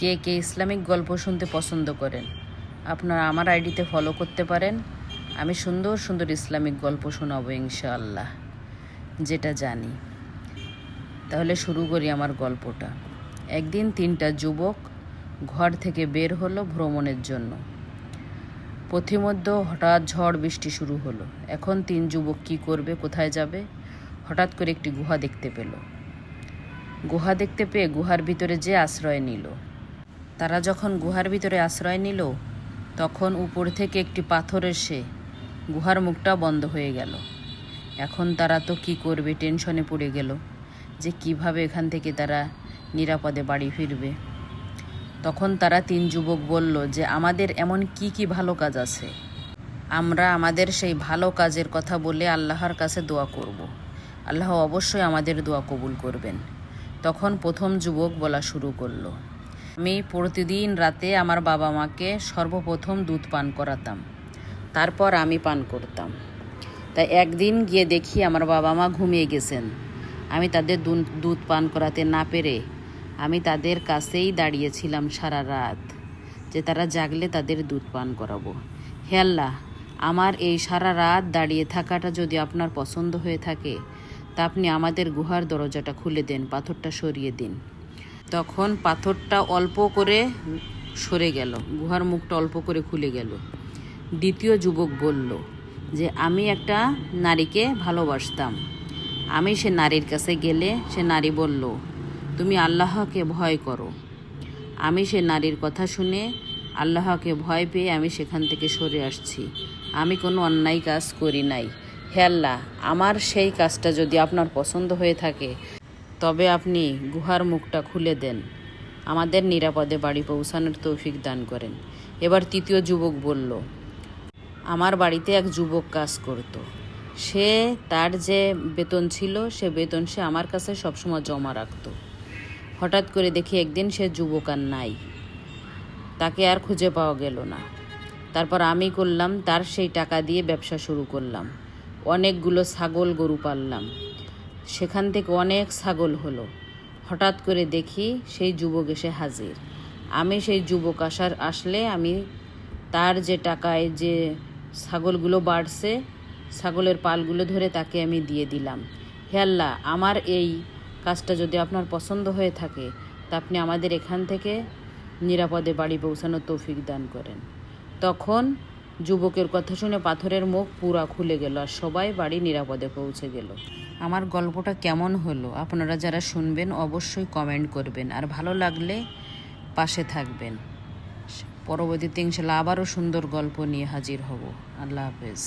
কে কে Islamic গল্প শুনতে পছন্দ করেন আপনারা আমার আইডিতে ফলো করতে পারেন। আমি সুন্দর সুন্দর ইসলামিক গল্প শোনাবো ইনশাআল্লাহ, যেটা জানি। তাহলে শুরু করি আমার গল্পটা। একদিন 3টা যুবক ঘর থেকে বের হলো ভ্রমণের জন্য। পথিমধ্যে হঠাৎ ঝড় বৃষ্টি শুরু হলো। এখন 3 যুবক কি করবে, কোথায় যাবে? হঠাৎ করে একটি গুহা দেখতে পেল। গুহা দেখতে পেয়ে গুহার ভিতরে যে আশ্রয় নিল। তারা যখন গুহার ভিতরে আশ্রয় নিল, তখন উপর থেকে একটি পাথর এসে গুহার মুখটা বন্ধ হয়ে গেল। এখন তারা তো কি করবে, টেনশনে পড়ে গেল যে কিভাবে এখান থেকে তারা নিরাপদে বাড়ি ফিরবে। তখন তারা 3 যুবক বলল যে আমাদের এমন কি ভালো কাজ আছে, আমরা আমাদের সেই ভালো কাজের কথা বলে আল্লাহর কাছে দোয়া করব। আল্লাহ অবশ্যই আমাদের দোয়া কবুল করবেন। তখন প্রথম যুবক বলা শুরু করলো, আমি প্রতিদিন রাতে আমার বাবা মাকে সর্বপ্রথম দুধ পান করাতাম, তারপর আমি পান করতাম। তাই একদিন গিয়ে দেখি আমার বাবা মা ঘুমিয়ে গেছেন। আমি তাদের দুধ পান করাতে না পেরে আমি তাদের কাছেই দাঁড়িয়েছিলাম সারা রাত, যে তারা জাগলে তাদের দুধ পান করাবো। হে আল্লাহ, আমার এই সারা রাত দাঁড়িয়ে থাকাটা যদি আপনার পছন্দ হয়ে থাকে, তা আপনি আমাদের গুহার দরজাটা খুলে দেন, পাথরটা সরিয়ে দিন। তখন পাথরটা অল্প করে সরে গেল, গুহার মুখটা অল্প করে খুলে গেল। দ্বিতীয় যুবক বলল যে আমি একটা নারীকে ভালোবাসতাম। আমি সে নারীর কাছে গেলে সে নারী বলল, তুমি আল্লাহকে ভয় করো। আমি সে নারীর কথা শুনে আল্লাহকে ভয় পেয়ে আমি সেখান থেকে সরে আসছি। আমি কোনো অন্যায় কাজ করি নাই। হে আল্লাহ, আমার সেই কাজটা যদি আপনার পছন্দ হয়ে থাকে, তবে আপনি গুহার মুখটা খুলে দেন, আমাদের নিরাপদে বাড়ি পৌঁছানোর তৌফিক দান করেন। এবার তৃতীয় যুবক বলল, আমার বাড়িতে এক যুবক কাজ করত। সে তার যে বেতন ছিল সে বেতন সে আমার কাছে সবসময় জমা রাখত। হঠাৎ করে দেখি একদিন সে যুবক আর নাই, তাকে আর খুঁজে পাওয়া গেল না। তারপর আমি করলাম তার সেই টাকা দিয়ে ব্যবসা শুরু করলাম। অনেকগুলো ছাগল গরু পাললাম, সেখান থেকে অনেক ছাগল হলো। হঠাৎ করে দেখি সেই যুবক এসে হাজির। আমি সেই যুবক আসলে আমি তার যে টাকায় যে ছাগলগুলো বাড়ছে, ছাগলের পালগুলো ধরে তাকে আমি দিয়ে দিলাম। হে আল্লাহ, আমার এই কাজটা যদি আপনার পছন্দ হয়ে থাকে, তা আপনি আমাদের এখান থেকে নিরাপদে বাড়ি পৌঁছানোর তৌফিক দান করেন। তখন যুবকের কথা শুনে পাথরের মুখ পুরা খুলে গেল আর সবাই বাড়ি নিরাপদে পৌঁছে গেল। আমার গল্পটা কেমন হলো আপনারা যারা শুনবেন অবশ্যই কমেন্ট করবেন, আর ভালো লাগলে পাশে থাকবেন। পরবর্তীতে ইনশাআল্লাহ আবারও সুন্দর গল্প নিয়ে হাজির হব। আল্লাহ হাফেজ।